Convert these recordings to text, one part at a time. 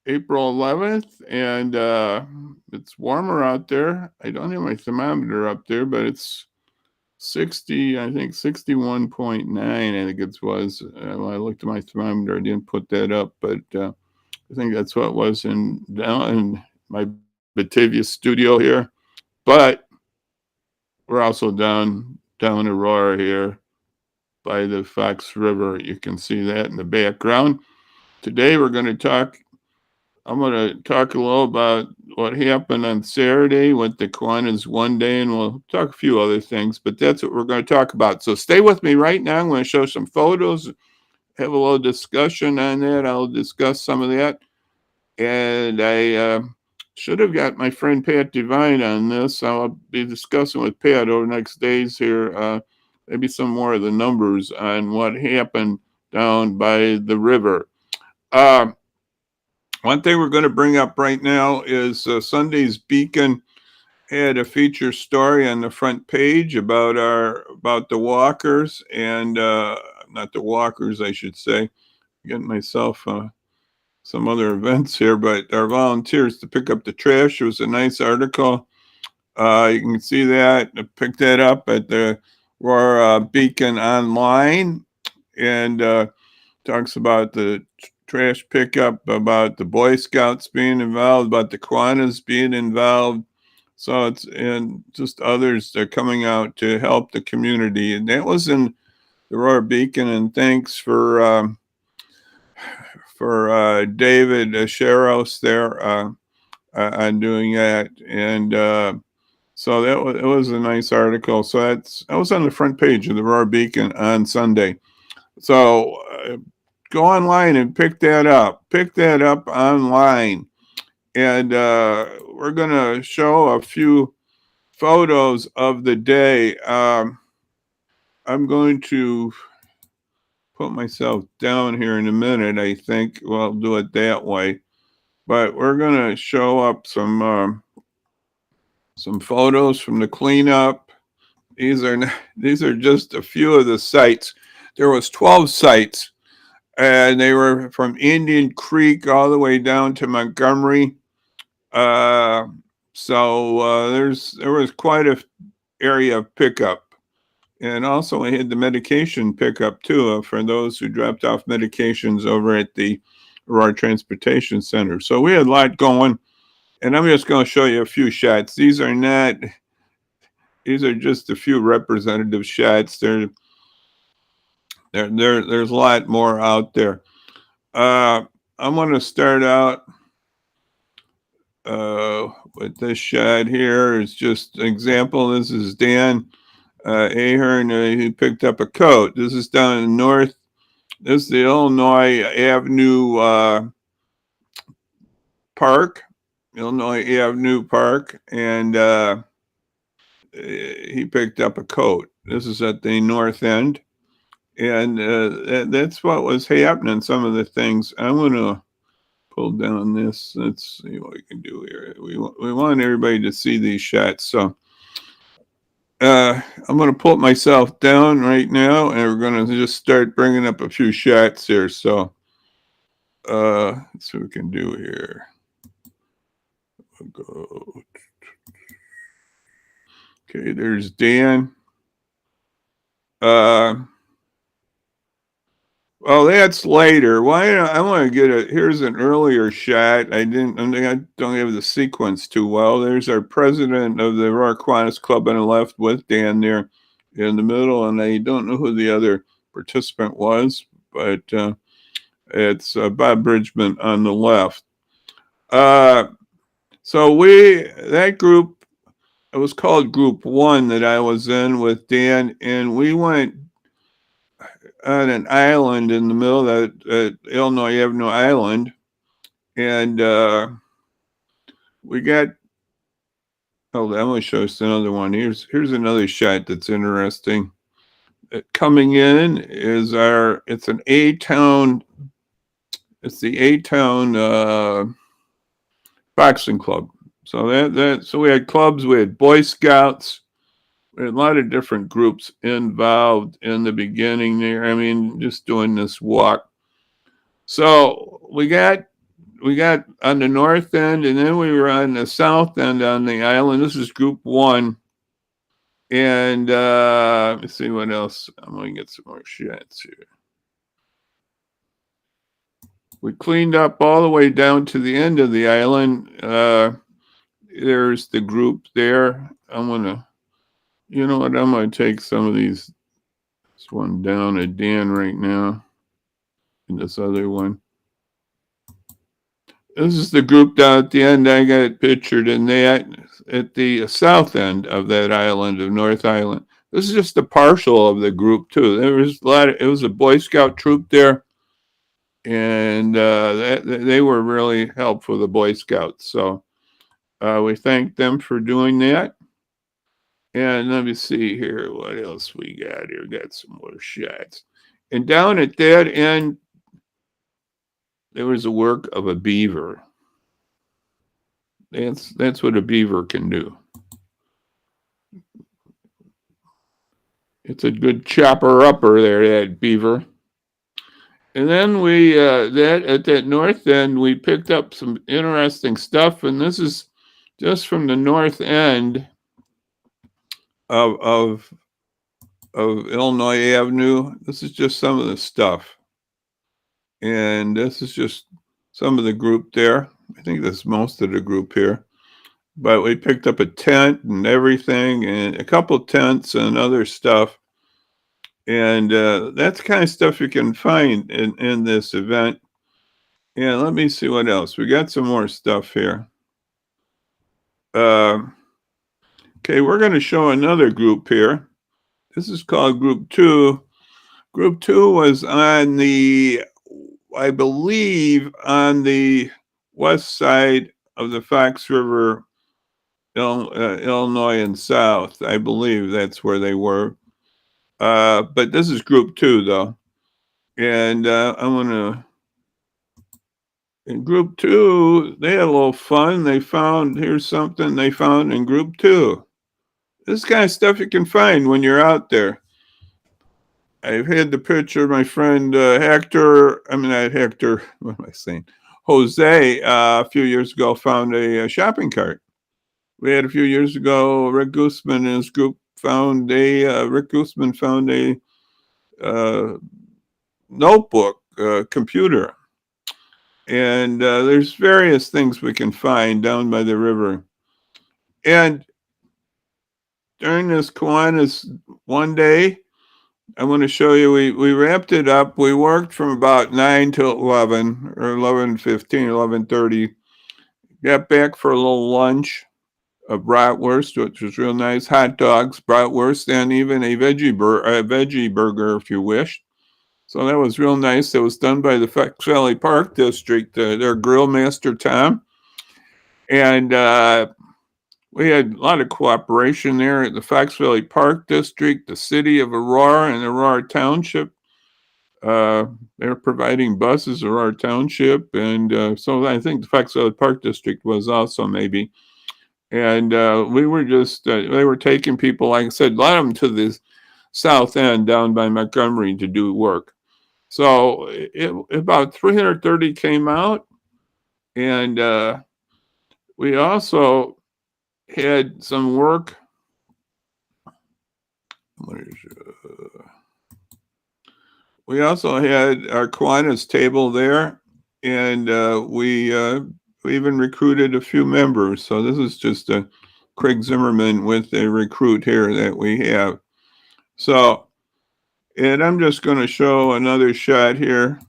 April 11th, and it's warmer out there. I don't have my thermometer up there, but it's 60, I think 61.9, I think it was. When I looked at my thermometer, I didn't put that up, but I think that's what it was down in my Batavia studio here. But we're also down Aurora here by the Fox River. You can see that in the background. Today we're going to talk. I'm going to talk a little about what happened on Saturday with the Kiwanis one day, and we'll talk a few other things. But that's what we're going to talk about. So stay with me right now. I'm going to show some photos, have a little discussion on that. I'll discuss some of that. And I should have got my friend Pat Devine on this. I'll be discussing with Pat over the next days here, maybe some more of the numbers on what happened down by the river. Uh, One thing we're going to bring up right now is Sunday's Beacon had a feature story on the front page about the walkers and not the walkers, I should say. Getting myself some other events here, but our volunteers to pick up the trash. It was a nice article. You can see that. I picked that up at the Aurora Beacon Online, and talks about the trash pickup, about the Boy Scouts being involved, about the Kiwanis being involved. So it's and just others that are coming out to help the community, and that was in the Aurora Beacon. And thanks for David Sharos there on doing that. And so it was a nice article. So that was on the front page of the Aurora Beacon on Sunday. So go online and pick that up. Pick that up online. And we're going to show a few photos of the day. I'm going to put myself down here in a minute, I think. Well, I'll do it that way. But we're going to show up some photos from the cleanup. These are just a few of the sites. There was 12 sites, and they were from Indian Creek all the way down to Montgomery. So there was quite a area of pickup. And also we had the medication pickup too for those who dropped off medications over at the Aurora Transportation Center. So we had a lot going, and I'm just going to show you a few shots. These are just a few representative shots. There's a lot more out there. I'm going to start out with this shot here. It's just an example. This is Dan Ahern, who picked up a coat. This is down in the north. This is the Illinois Avenue Park, and he picked up a coat. This is at the north end, and that's what was happening. Some of the things I'm going to pull down this. Let's see what we can do here. We want everybody to see these shots, so I'm going to pull myself down right now, and we're going to just start bringing up a few shots here. So let's see what we can do here. We'll go. Okay, there's Dan. Well, that's later. I want to get here's an earlier shot. I don't have the sequence too well. There's our president of the Aurora Kiwanis Club on the left with Dan there in the middle, and I don't know who the other participant was, but it's Bob Bridgman on the left. So that group, it was called Group 1 that I was in with Dan, and we went on an island in the middle of Illinois Avenue Island, and we got. Oh, I'm going to show us another one. Here's another shot that's interesting. Coming in is it's an A-Town. It's the A-Town boxing club. So so we had clubs, we had Boy Scouts. We had a lot of different groups involved in the beginning there. I mean, just doing this walk. So we got we got on the north end, and then we were on the south end on the island. This is group one. And let's see what else. I'm going to get some more shots here. We cleaned up all the way down to the end of the island. There's the group there. I'm going to, you know what, I'm going to take some of these, this one down at Dan right now, and this other one. This is the group down at the end. I got it pictured in that at the south end of that island of North Island. This is just a partial of the group too. There was a lot. It was a Boy Scout troop there, and they were really helpful, the Boy Scouts. So we thank them for doing that. And let me see here, what else we got here. Got some more shots. And down at that end, there was a work of a beaver. That's what a beaver can do. It's a good chopper upper there, that beaver. And then we that at that north end, we picked up some interesting stuff, and this is just from the north end of Illinois Avenue. This is just some of the stuff, and this is just some of the group there. I think that's most of the group here. But we picked up a tent and everything, and a couple tents and other stuff. And that's the kind of stuff you can find in this event. And let me see what else. We got some more stuff here. Okay, we're going to show another group here. This is called Group 2. Group 2 was on the, I believe, on the west side of the Fox River, Illinois and south. I believe that's where they were. But this is Group 2, though. And I'm going to, in Group 2, they had a little fun. They found, here's something they found in Group 2. This kind of stuff you can find when you're out there. I've had the picture of my friend Hector, not Hector, what am I saying? Jose, a few years ago, found a shopping cart. We had a few years ago, Rick Gooseman and his group found Rick Gooseman found a notebook, computer. And there's various things we can find down by the river. And during this Kiwanis one day, I want to show you, we wrapped it up. We worked from about 9 till 11 or 11:15, 11:30. Got back for a little lunch of bratwurst, which was real nice, hot dogs, bratwurst, and even a veggie burger if you wished. So that was real nice. It was done by the Fox Valley Park District, their grill master, Tom. And we had a lot of cooperation there at the Fox Valley Park District, the city of Aurora and Aurora Township. They're providing buses, Aurora Township. And so I think the Fox Valley Park District was also maybe. And we were just, they were taking people, like I said, a lot of them to the south end down by Montgomery to do work. So about 330 came out. And we also had some work. We also had our Kiwanis table there, and we even recruited a few members. So this is just a Craig Zimmerman with a recruit here that we have. So, and I'm just going to show another shot here.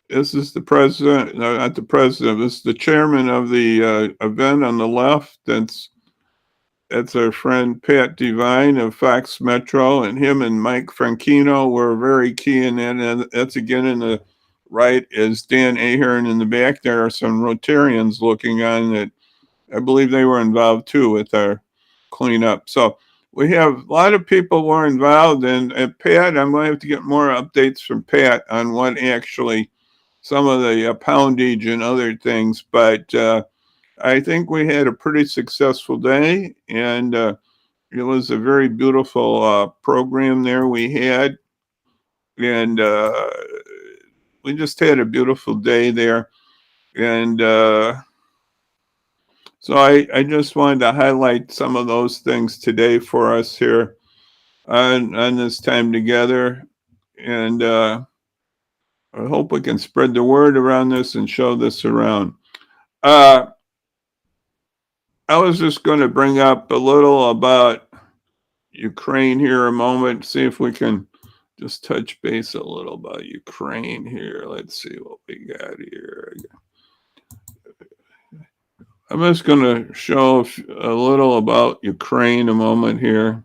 This is the president, no, not the president. This is the chairman of the event on the left. That's our friend Pat Devine of Fox Metro, and him and Mike Franchino were very key in that. And that's again in the right is Dan Ahern in the back. There are some Rotarians looking on that. I believe they were involved too with our cleanup. So we have a lot of people were involved. And Pat, I'm going to have to get more updates from Pat on what actually some of the poundage and other things. But I think we had a pretty successful day, and it was a very beautiful program there we had. And we just had a beautiful day there. And so I just wanted to highlight some of those things today for us here on this time together. And I hope we can spread the word around this and show this around. I was just going to bring up a little about Ukraine here a moment, see if we can just touch base a little about Ukraine here. Let's see what we got here. I'm just going to show a little about Ukraine a moment here.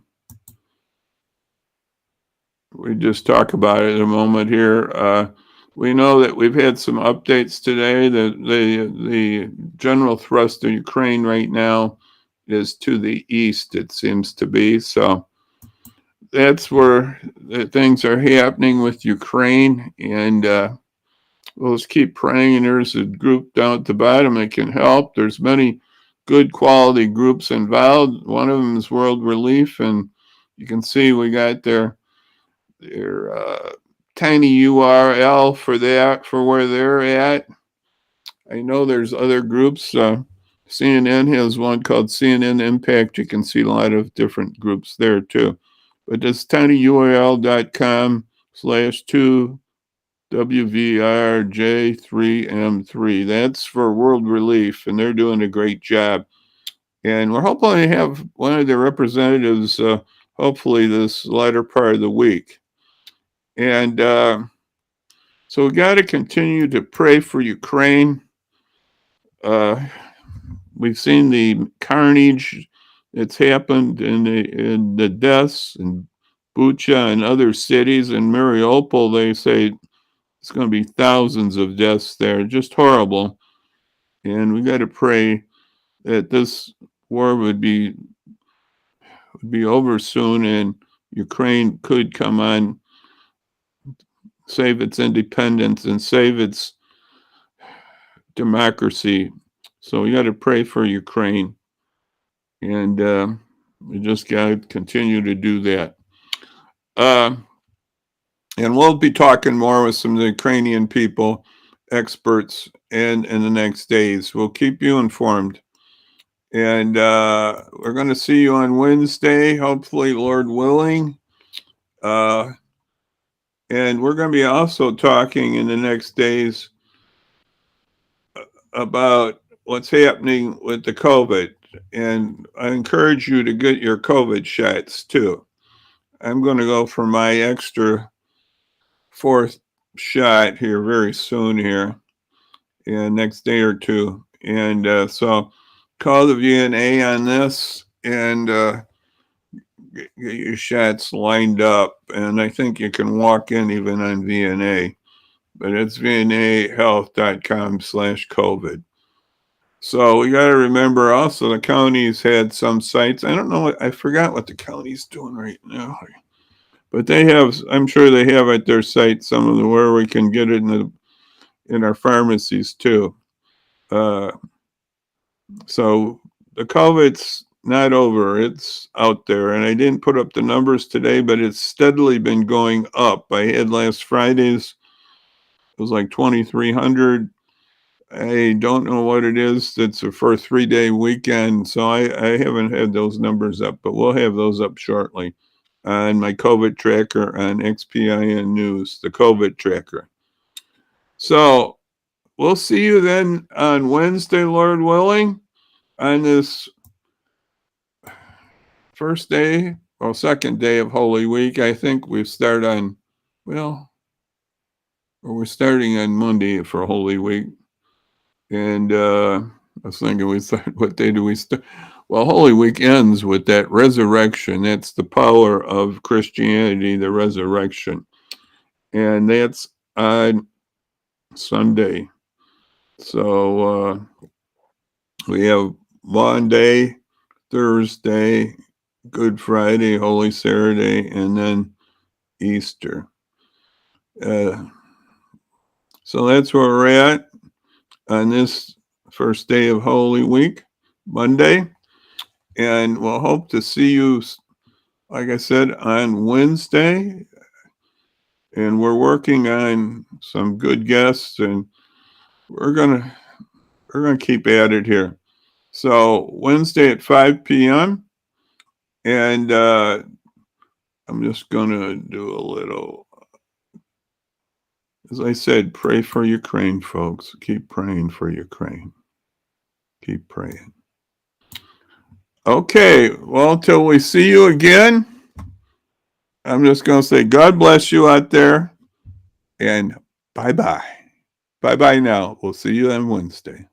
We just talk about it a moment here. We know that we've had some updates today. The general thrust of Ukraine right now is to the east, it seems to be. So that's where the things are happening with Ukraine. And we'll just keep praying. And there's a group down at the bottom that can help. There's many good quality groups involved. One of them is World Relief. And you can see we got their tiny URL for that, for where they're at. I know there's other groups. CNN has one called CNN Impact. You can see a lot of different groups there too. But it's tinyurl.com/2 WVRJ3M3. That's for World Relief, and they're doing a great job. And we're hoping to have one of their representatives, hopefully, this latter part of the week. And so we got to continue to pray for Ukraine. We've seen the carnage that's happened in the deaths in Bucha and other cities. In Mariupol, they say it's going to be thousands of deaths there. Just horrible. And we got to pray that this war would be over soon and Ukraine could come on, save its independence and save its democracy. So we got to pray for Ukraine, and we just got to continue to do that. And we'll be talking more with some of the Ukrainian people, experts, and in the next days. We'll keep you informed. And we're going to see you on Wednesday, hopefully, Lord willing. And we're going to be also talking in the next days about what's happening with the COVID. And I encourage you to get your COVID shots too. I'm going to go for my extra fourth shot here very soon here, and next day or two. And so call the VNA on this and get your shots lined up. And I think you can walk in even on VNA, but it's vnahealth.com/COVID. So we got to remember also the counties had some sites. I don't know. I forgot what the county's doing right now. But they have, I'm sure they have at their site some of the where we can get it in our pharmacies too. So the COVID's not over; it's out there, and I didn't put up the numbers today, but it's steadily been going up. I had last Friday's; it was like 2,300. I don't know what it is. It's for a 3-day weekend, so I haven't had those numbers up, but we'll have those up shortly on my COVID tracker on XPIN News, the COVID tracker. So we'll see you then on Wednesday, Lord willing, on this first day or second day of Holy Week. I think we start on, or we're starting on Monday for Holy Week. And I was thinking, what day do we start? Well, Holy Week ends with that resurrection. That's the power of Christianity, the resurrection. And that's on Sunday. So we have Monday, Thursday, Good Friday, Holy Saturday, and then Easter. So that's where we're at on this first day of Holy Week, Monday. And we'll hope to see you, like I said, on Wednesday. And we're working on some good guests, and we're going to we're going to keep at it here. So Wednesday at 5 p.m. And I'm just going to do a little, as I said, pray for Ukraine, folks. Keep praying for Ukraine. Keep praying. Okay, well, until we see you again, I'm just going to say God bless you out there, and bye-bye. Bye-bye now. We'll see you on Wednesday.